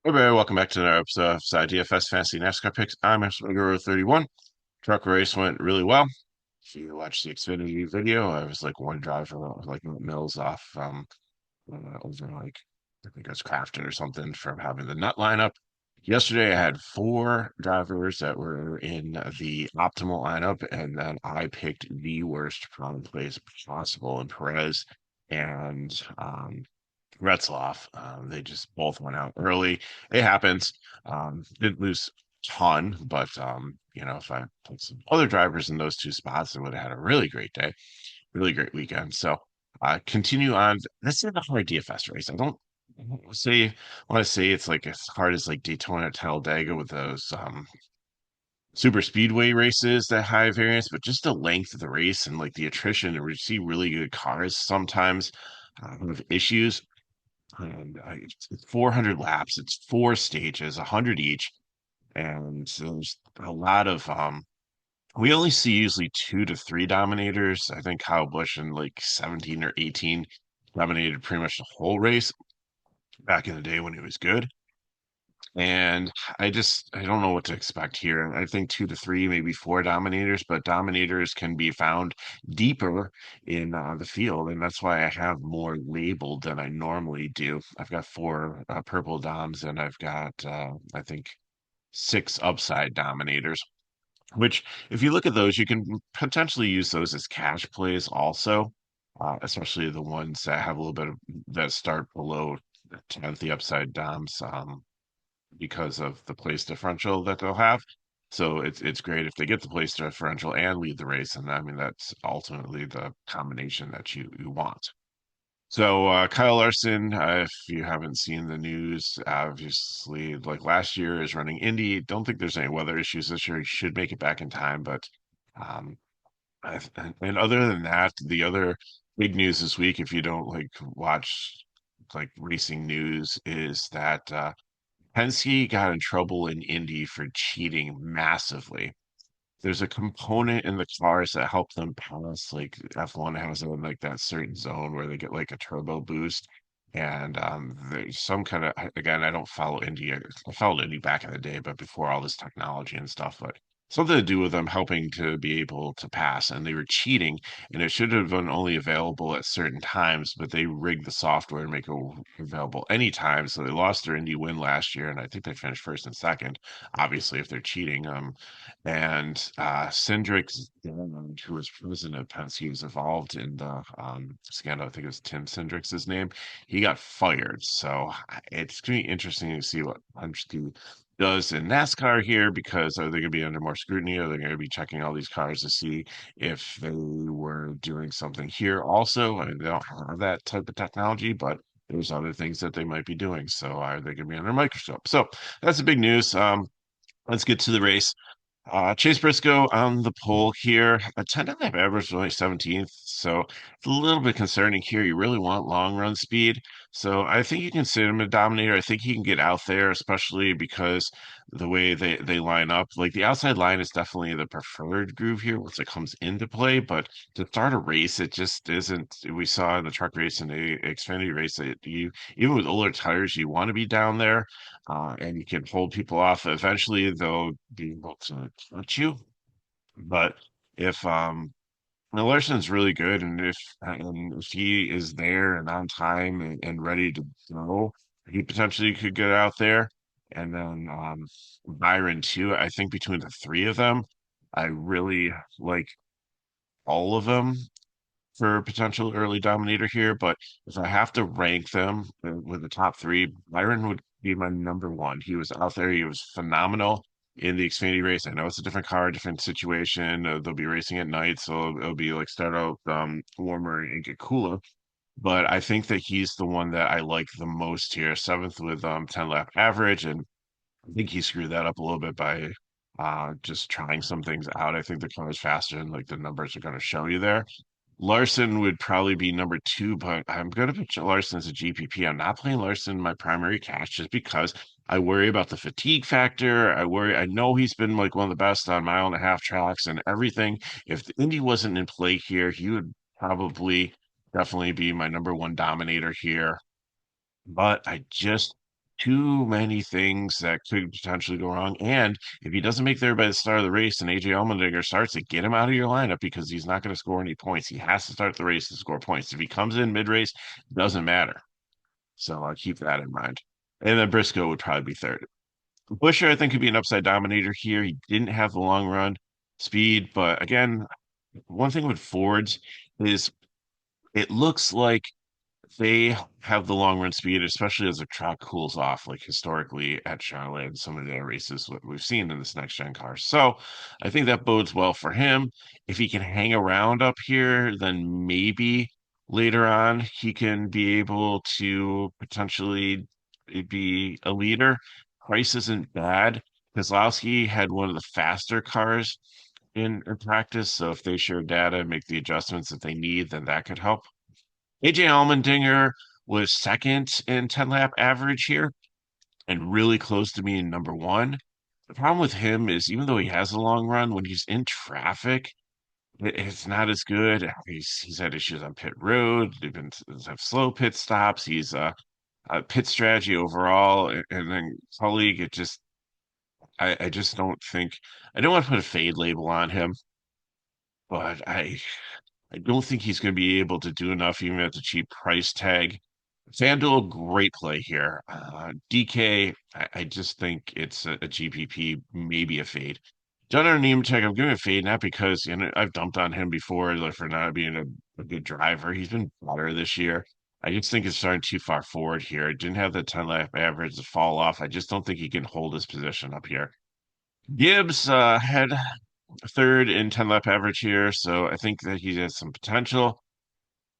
Hey, everybody, welcome back to another episode of DFS Fantasy NASCAR Picks. I'm Guru 31. Truck race went really well. If you watch the Xfinity video, I was like one driver, like Mills off over like I think it was Crafton or something from having the nut lineup. Yesterday, I had four drivers that were in the optimal lineup, and then I picked the worst product plays possible in Perez and Retzloff. They just both went out early. It happens. Didn't lose a ton, but if I put some other drivers in those two spots, I would have had a really great day, really great weekend. So continue on. This is a hard DFS race. I don't say want to say it's like as hard as like Daytona Talladega with those super speedway races that high variance, but just the length of the race and like the attrition, and we see really good cars sometimes have issues. And it's 400 laps. It's four stages, 100 each, and so there's a lot of we only see usually two to three dominators. I think Kyle Busch in like 17 or 18 dominated pretty much the whole race back in the day when he was good. And I don't know what to expect here. I think two to three, maybe four dominators, but dominators can be found deeper in the field, and that's why I have more labeled than I normally do. I've got four purple doms, and I've got I think six upside dominators. Which, if you look at those, you can potentially use those as cash plays also, especially the ones that have a little bit of that start below the 10th, the upside doms. Because of the place differential that they'll have. So it's great if they get the place differential and lead the race, and I mean that's ultimately the combination that you want. So Kyle Larson, if you haven't seen the news, obviously like last year is running Indy. Don't think there's any weather issues this year. He should make it back in time, but um, and other than that, the other big news this week, if you don't like watch like racing news, is that Penske got in trouble in Indy for cheating massively. There's a component in the cars that help them pass, like F1 has in like that certain zone where they get like a turbo boost. And there's some kind of, again, I don't follow Indy. I followed Indy back in the day, but before all this technology and stuff, but something to do with them helping to be able to pass. And they were cheating, and it should have been only available at certain times, but they rigged the software to make it available anytime. So they lost their Indy win last year, and I think they finished first and second, obviously, if they're cheating. And Cindric's dad, who was president of Penske, was involved in the scandal. I think it was Tim Cindric's name. He got fired. So it's going to be interesting to see what Penske does in NASCAR here, because are they going to be under more scrutiny? Are they going to be checking all these cars to see if they were doing something here also? I mean, they don't have that type of technology, but there's other things that they might be doing. So are they going to be under a microscope? So that's the big news. Let's get to the race. Chase Briscoe on the pole here. A 10 to 5 average, only 17th. So it's a little bit concerning here. You really want long run speed. So I think you can sit him a dominator. I think he can get out there, especially because the way they line up. Like the outside line is definitely the preferred groove here once it comes into play. But to start a race, it just isn't. We saw in the truck race and the Xfinity race that you, even with older tires, you want to be down there, and you can hold people off. Eventually, they'll be able to touch you. But if Larson's really good, and if he is there and on time and ready to go, he potentially could get out there. And then Byron too. I think between the three of them, I really like all of them for potential early dominator here, but if I have to rank them with the top three, Byron would be my number one. He was out there, he was phenomenal in the Xfinity race. I know it's a different car, different situation. They'll be racing at night, so it'll be like start out warmer and get cooler. But I think that he's the one that I like the most here. Seventh with 10 lap average, and I think he screwed that up a little bit by just trying some things out. I think the car is faster and like the numbers are going to show you there. Larson would probably be number two, but I'm going to put Larson as a GPP. I'm not playing Larson in my primary cash just because I worry about the fatigue factor. I know he's been like one of the best on mile and a half tracks and everything. If the Indy wasn't in play here, he would probably definitely be my number one dominator here. But I just too many things that could potentially go wrong. And if he doesn't make there by the start of the race and AJ Allmendinger starts it, get him out of your lineup because he's not going to score any points. He has to start the race to score points. If he comes in mid-race, doesn't matter. So I'll keep that in mind. And then Briscoe would probably be third. Busher, I think, could be an upside dominator here. He didn't have the long run speed, but again, one thing with Fords is it looks like they have the long run speed, especially as the track cools off, like historically at Charlotte and some of the races what we've seen in this next gen car. So I think that bodes well for him. If he can hang around up here, then maybe later on he can be able to potentially be a leader. Price isn't bad. Kozlowski had one of the faster cars in practice, so if they share data and make the adjustments that they need, then that could help. AJ Allmendinger was second in 10 lap average here and really close to being number one. The problem with him is even though he has a long run, when he's in traffic, it's not as good. He's had issues on pit road. They've been have slow pit stops. He's a pit strategy overall, and then colleague. It just I just don't think I don't want to put a fade label on him, but I don't think he's going to be able to do enough even at the cheap price tag. FanDuel, great play here. DK, I just think it's a GPP, maybe a fade. Dunner Nemechek, I'm giving a fade not because I've dumped on him before like, for not being a good driver. He's been better this year. I just think it's starting too far forward here. Didn't have the 10 lap average to fall off. I just don't think he can hold his position up here. Gibbs had third in 10 lap average here, so I think that he has some potential.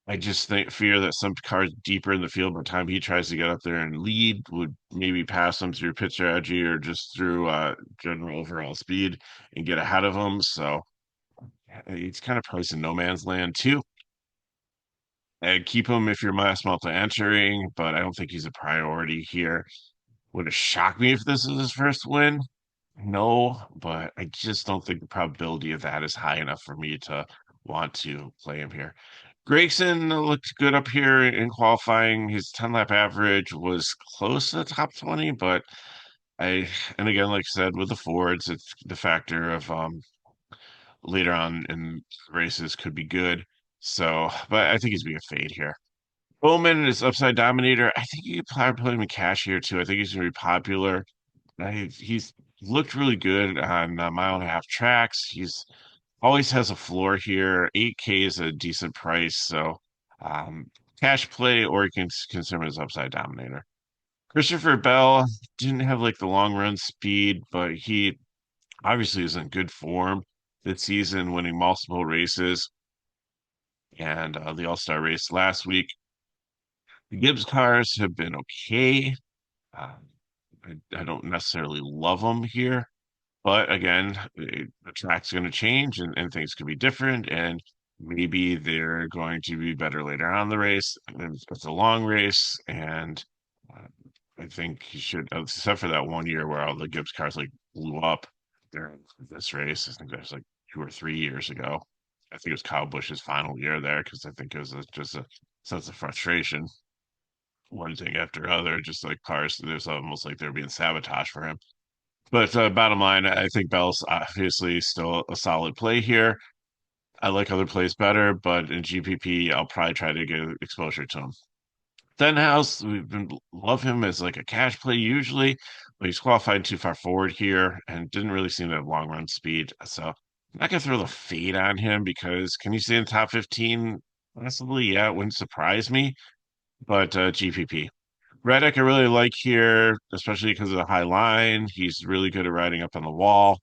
I just think fear that some cars deeper in the field by the time he tries to get up there and lead would maybe pass him through pit strategy or just through general overall speed and get ahead of him. So he's kind of priced in no man's land too. And keep him if you're mass multi entering, but I don't think he's a priority here. Would it shock me if this is his first win? No, but I just don't think the probability of that is high enough for me to want to play him here. Gregson looked good up here in qualifying. His 10 lap average was close to the top 20, but and again, like I said, with the Fords, it's the factor of later on in races could be good. So, but I think he's being a fade here. Bowman is upside dominator. I think you could probably put him in cash here too. I think he's going to be popular. He's looked really good on mile and a half tracks. He's always has a floor here. 8K is a decent price, so um, cash play, or you can consider him as upside dominator. Christopher Bell didn't have like the long run speed, but he obviously is in good form this season, winning multiple races and the All Star race last week. The Gibbs cars have been okay. Um, I don't necessarily love them here. But again, the track's going to change and things could be different. And maybe they're going to be better later on in the race. And it's a long race. And uh, I think he should, except for that 1 year where all the Gibbs cars like blew up during this race. I think that was like 2 or 3 years ago. I think it was Kyle Busch's final year there because I think it was just a sense of frustration, one thing after other, just like cars. There's almost like they're being sabotaged for him. But bottom line, I think Bell's obviously still a solid play here. I like other plays better, but in GPP, I'll probably try to get exposure to him. Stenhouse, we've been love him as like a cash play usually, but he's qualified too far forward here and didn't really seem to have long run speed. So I'm not gonna throw the fade on him because can you stay in the top 15? Possibly, yeah, it wouldn't surprise me, but GPP. Reddick, I really like here, especially because of the high line. He's really good at riding up on the wall.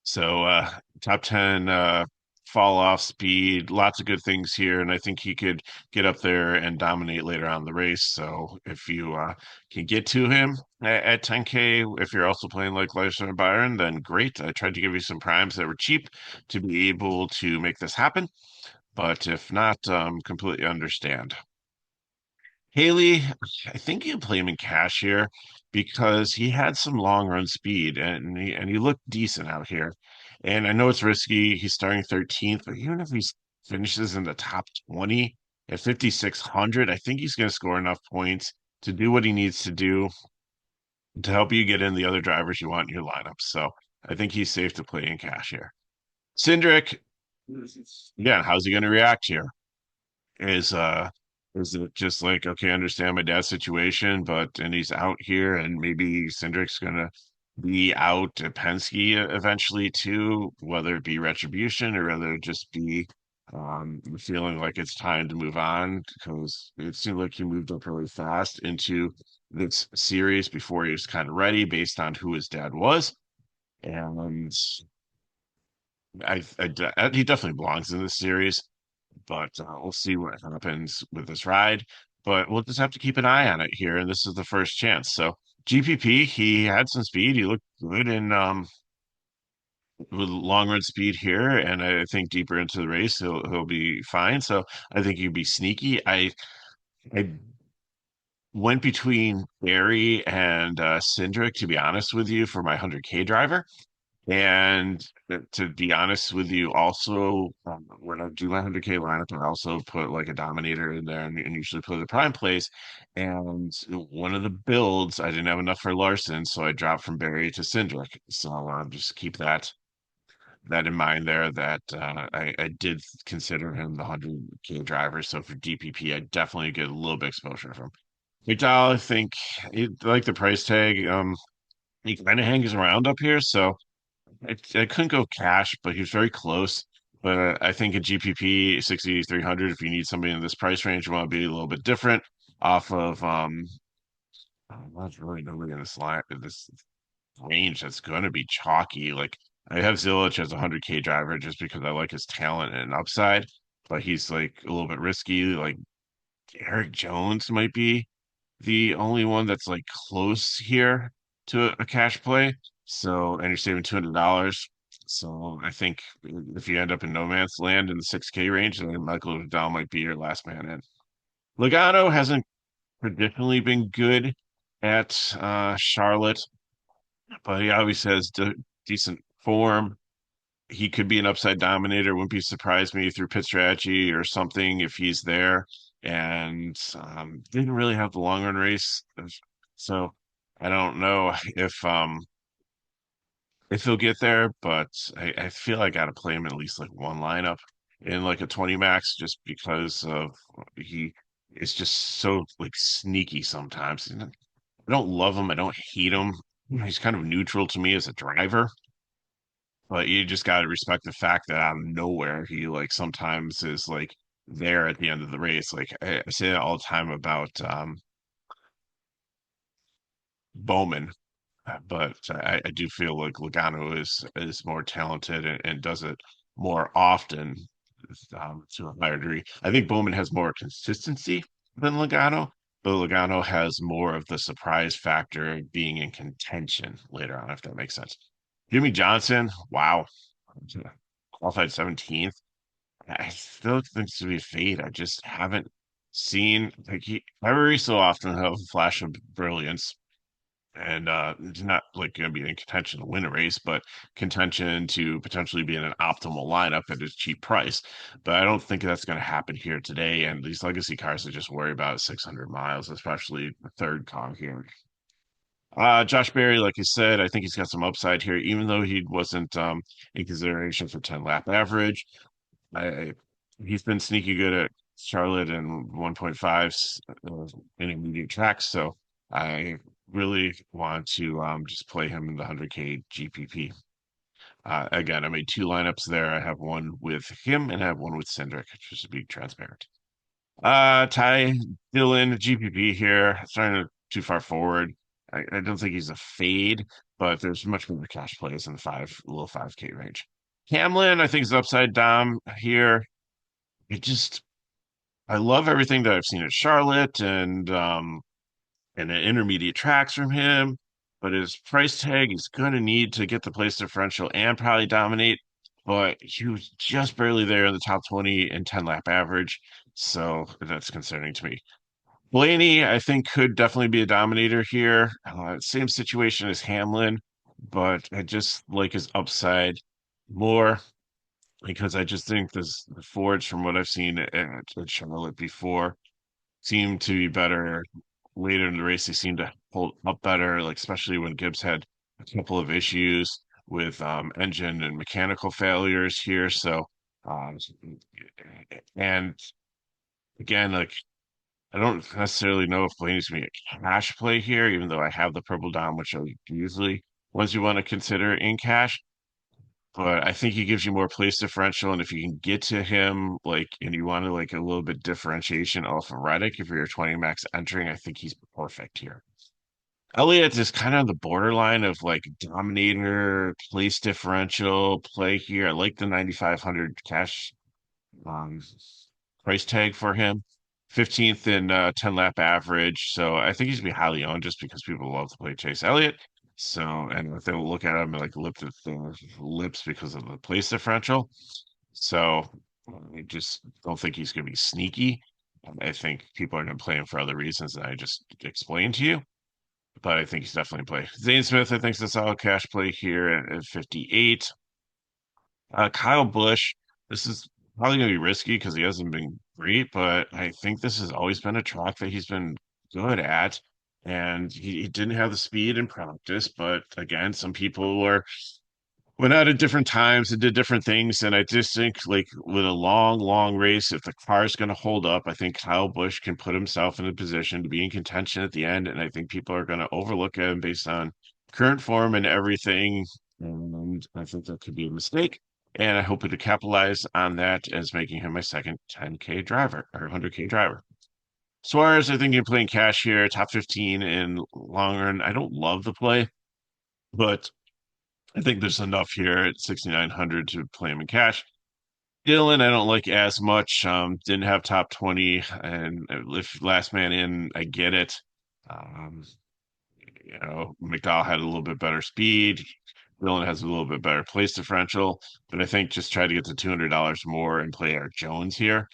So top 10 fall off speed, lots of good things here, and I think he could get up there and dominate later on in the race. So if you can get to him at 10K, if you're also playing like Leicester Byron, then great. I tried to give you some primes that were cheap to be able to make this happen, but if not, completely understand. Haley, I think you play him in cash here because he had some long run speed and he looked decent out here. And I know it's risky. He's starting 13th, but even if he finishes in the top 20 at 5,600, I think he's going to score enough points to do what he needs to do to help you get in the other drivers you want in your lineup. So I think he's safe to play in cash here. Cindric, again, how's he going to react here? Is is it just like, okay, I understand my dad's situation, but and he's out here, and maybe Cindric's gonna be out at Penske eventually too, whether it be retribution or whether it just be feeling like it's time to move on because it seemed like he moved up really fast into this series before he was kind of ready based on who his dad was. And he definitely belongs in this series, but we'll see what happens with this ride. But we'll just have to keep an eye on it here, and this is the first chance. So GPP, he had some speed. He looked good in with long run speed here, and I think deeper into the race he'll be fine. So I think he'd be sneaky. I went between Barry and Cindric, to be honest with you, for my 100K driver. And to be honest with you, also when I do my 100K lineup, I also put like a dominator in there and usually put the prime place. And one of the builds, I didn't have enough for Larson, so I dropped from Barry to Cindric. So just keep that in mind there. That I did consider him the 100K driver. So for DPP, I definitely get a little bit exposure from McDowell. I think like the price tag. He kind of hangs around up here, so. I couldn't go cash, but he was very close. But I think a GPP 6,300, if you need somebody in this price range, you want to be a little bit different off of there's really nobody in this range that's going to be chalky. Like I have Zilich as a 100K driver just because I like his talent and upside, but he's like a little bit risky. Like Eric Jones might be the only one that's like close here to a cash play. So, and you're saving $200. So I think if you end up in no man's land in the 6K range, then Michael Vidal might be your last man in. Logano hasn't traditionally been good at Charlotte, but he always has decent form. He could be an upside dominator. Wouldn't be surprised me through pit strategy or something if he's there. And didn't really have the long run race, so I don't know if he'll get there. But I feel I got to play him at least like one lineup in like a 20 max, just because of he is just so like sneaky sometimes. I don't love him. I don't hate him. He's kind of neutral to me as a driver. But you just got to respect the fact that out of nowhere, he like sometimes is like there at the end of the race. Like I say that all the time about Bowman, but I do feel like Logano is more talented and does it more often to a higher degree. I think Bowman has more consistency than Logano, but Logano has more of the surprise factor being in contention later on, if that makes sense. Jimmy Johnson, wow, qualified 17th. I still think it's to be a fade. I just haven't seen like he every so often have a flash of brilliance, and it's not like going to be in contention to win a race, but contention to potentially be in an optimal lineup at a cheap price. But I don't think that's going to happen here today. And these legacy cars, I just worry about 600 miles, especially the third car here. Josh Berry, like you said, I think he's got some upside here, even though he wasn't in consideration for 10 lap average. I he's been sneaky good at Charlotte and 1.5s intermediate tracks, so I really want to just play him in the 100K GPP. Again, I made two lineups there. I have one with him and I have one with Cindric, just to be transparent. Ty Dillon, GPP here. Starting too far forward. I don't think he's a fade, but there's much more cash plays in the little 5K range. Hamlin, I think is upside down here. It just I love everything that I've seen at Charlotte and the intermediate tracks from him, but his price tag he's gonna need to get the place differential and probably dominate. But he was just barely there in the top 20 and 10 lap average. So that's concerning to me. Blaney, I think, could definitely be a dominator here. Same situation as Hamlin, but I just like his upside more because I just think the Fords, from what I've seen at Charlotte before, seem to be better later in the race they seemed to hold up better, like especially when Gibbs had a couple of issues with engine and mechanical failures here. So, um, and again, like I don't necessarily know if Blaney's going to be a cash play here, even though I have the purple dom, which are usually ones you want to consider in cash. But I think he gives you more place differential, and if you can get to him, like, and you want to like a little bit differentiation off of Reddick, if you're 20 max entering, I think he's perfect here. Elliott is kind of on the borderline of like dominator, place differential play here. I like the 9,500 cash um, price tag for him. 15th in 10 lap average. So I think he's gonna be highly owned just because people love to play Chase Elliott. So, and if they will look at him and like lip the lips because of the place differential. So I just don't think he's gonna be sneaky. I think people are gonna play him for other reasons that I just explained to you. But I think he's definitely play. Zane Smith, I think, is a solid cash play here at 58. Kyle Busch, this is probably going to be risky because he hasn't been great, but I think this has always been a track that he's been good at. And he didn't have the speed in practice, but again, some people went out at different times and did different things. And I just think, like, with a long, long race, if the car is going to hold up, I think Kyle Busch can put himself in a position to be in contention at the end. And I think people are going to overlook him based on current form and everything. And I think that could be a mistake. And I hope to capitalize on that as making him my second 10K driver or 100K driver. Suarez, I think you're playing cash here, top 15 in long run. I don't love the play, but I think there's enough here at 6,900 to play him in cash. Dylan, I don't like as much. Didn't have top 20, and if last man in, I get it. Um, McDowell had a little bit better speed. Dylan has a little bit better place differential, but I think just try to get to $200 more and play Eric Jones here.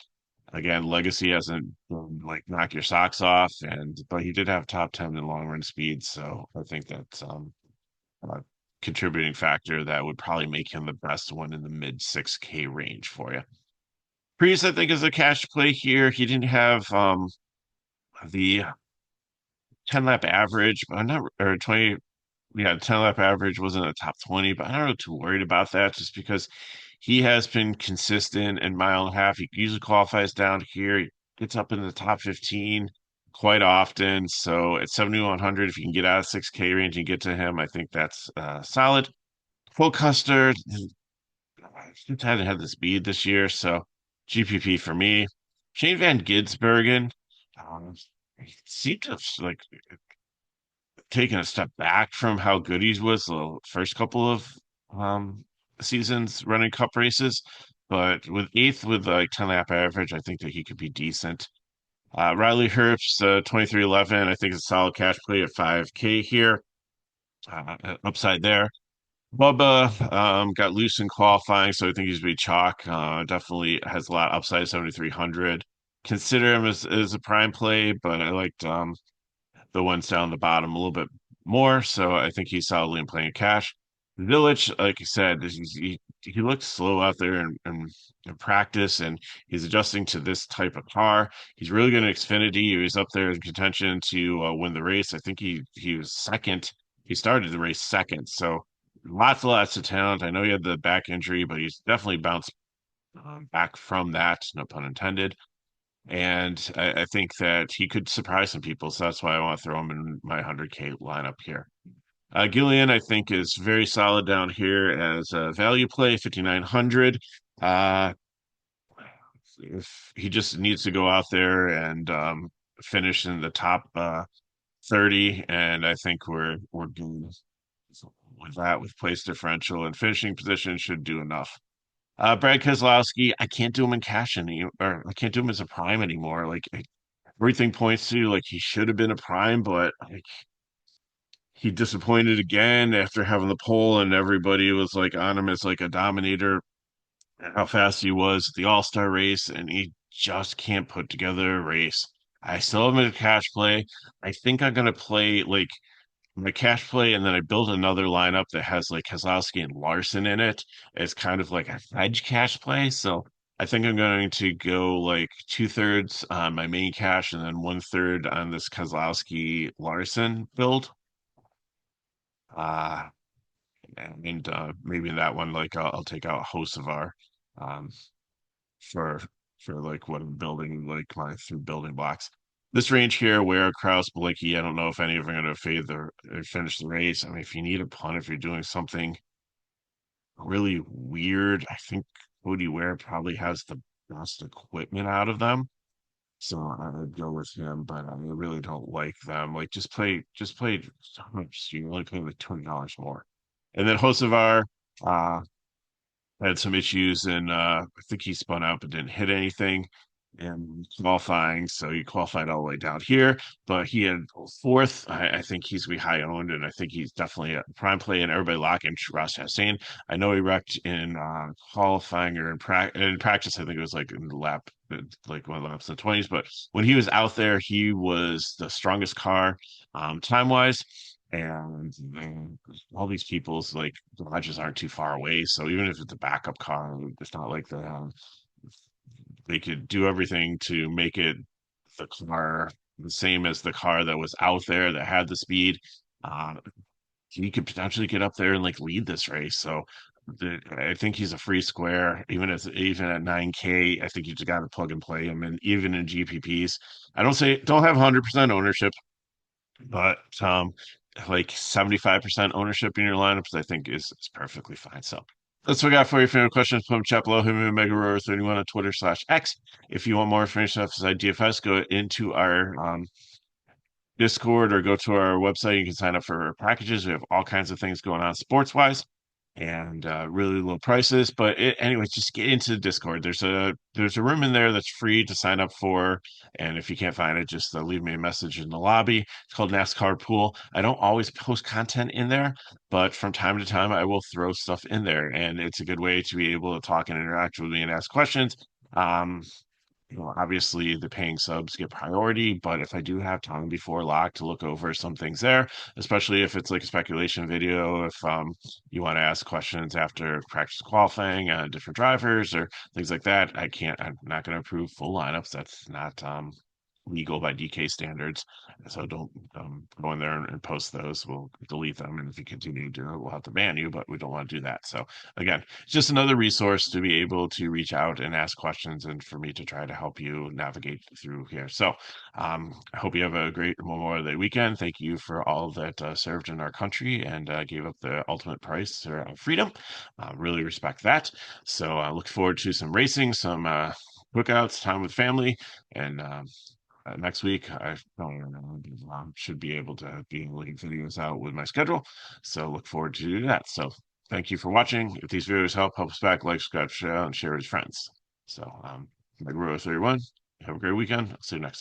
Again, Legacy hasn't like knock your socks off, and but he did have top 10 in long run speed, so I think that's a contributing factor that would probably make him the best one in the mid 6K range for you. Priest, I think, is a cash play here. He didn't have the 10 lap average, but I'm not, or 20, yeah, 10 lap average wasn't a top 20, but I'm not too worried about that just because he has been consistent in mile and a half. He usually qualifies down here. He gets up in the top 15 quite often. So at 7,100, if you can get out of 6K range and get to him, I think that's solid. Full Custard just hadn't had the speed this year, so GPP for me. Shane Van Gisbergen he seemed to have like taken a step back from how good he was the first couple of um, seasons running cup races, but with eighth with like 10 lap average, I think that he could be decent. Riley Herbst, 2311, I think it's a solid cash play at 5K here. Upside there. Bubba got loose in qualifying, so I think he's be chalk. Definitely has a lot of upside, 7,300. Consider him as a prime play, but I liked the ones down the bottom a little bit more, so I think he's solidly in playing cash. Village, like you said, he looks slow out there in practice, and he's adjusting to this type of car. He's really good at Xfinity. He was up there in contention to win the race. I think he was second. He started the race second, so lots of talent. I know he had the back injury, but he's definitely bounced back from that, no pun intended. And I think that he could surprise some people, so that's why I want to throw him in my 100K lineup here. Gillian, I think, is very solid down here as a value play, 5,900. Uh, if he just needs to go out there and finish in the top 30, and I think we're good with that, with place differential and finishing position should do enough. Brad Keselowski, I can't do him in cash anymore, or I can't do him as a prime anymore. Like everything points to like he should have been a prime, but like he disappointed again after having the pole, and everybody was like on him as like a dominator, how fast he was at the All-Star race, and he just can't put together a race. I still have him in a cash play. I think I'm gonna play like my cash play, and then I built another lineup that has like Keselowski and Larson in it. It's kind of like a hedge cash play. So I think I'm going to go like 2/3 on my main cash and then 1/3 on this Kozlowski Larson build. Uh, and maybe in that one, like I'll take out Hocevar um, for like what I'm building, like my three building blocks. This range here, where Kraus, Blakey, I don't know if any of them are going to fade the finish the race. I mean, if you need a punt, if you're doing something really weird, I think Cody Ware probably has the best equipment out of them. So I would go with him, but I really don't like them. Like just play so much. You only pay like $20 more. And then Hocevar, uh, had some issues and I think he spun out but didn't hit anything in qualifying. So he qualified all the way down here, but he had fourth. I think he's gonna be high owned, and I think he's definitely a prime play. And everybody lock in Ross Chastain. I know he wrecked in qualifying or in practice. I think it was like in the lap, like one of the laps in the 20s. But when he was out there, he was the strongest car time wise. And all these people's like garages aren't too far away, so even if it's a backup car, it's not like they could do everything to make it the car the same as the car that was out there that had the speed. Uh, he could potentially get up there and like lead this race. So I think he's a free square, even at 9K. I think you just got to plug and play him, and even in GPPs, I don't have 100% ownership, but like 75% ownership in your lineups, I think is perfectly fine. So that's what I got for you. If you have any questions, put them chat below. Hit me with MegaRoar31 on Twitter/X. If you want more information on FSIDFS, go into our Discord or go to our website. You can sign up for our packages. We have all kinds of things going on sports wise and really low prices. But anyways, just get into the Discord. There's a room in there that's free to sign up for, and if you can't find it, just leave me a message in the lobby. It's called NASCAR Pool. I don't always post content in there, but from time to time, I will throw stuff in there, and it's a good way to be able to talk and interact with me and ask questions. Um, obviously the paying subs get priority, but if I do have time before lock to look over some things there, especially if it's like a speculation video, if you want to ask questions after practice qualifying different drivers or things like that, I'm not going to approve full lineups. That's not legal by DK standards. So don't go in there and post those. We'll delete them. And if you continue to do it, we'll have to ban you, but we don't want to do that. So again, it's just another resource to be able to reach out and ask questions and for me to try to help you navigate through here. So I hope you have a great Memorial Day weekend. Thank you for all that served in our country and gave up the ultimate price or freedom. Really respect that. So I look forward to some racing, some cookouts, time with family, and next week I don't know, should be able to be leading videos out with my schedule. So look forward to do that. So thank you for watching. If these videos help us back, like, subscribe, share, and share with friends. So Meg Rose 31. Have a great weekend. I'll see you next time.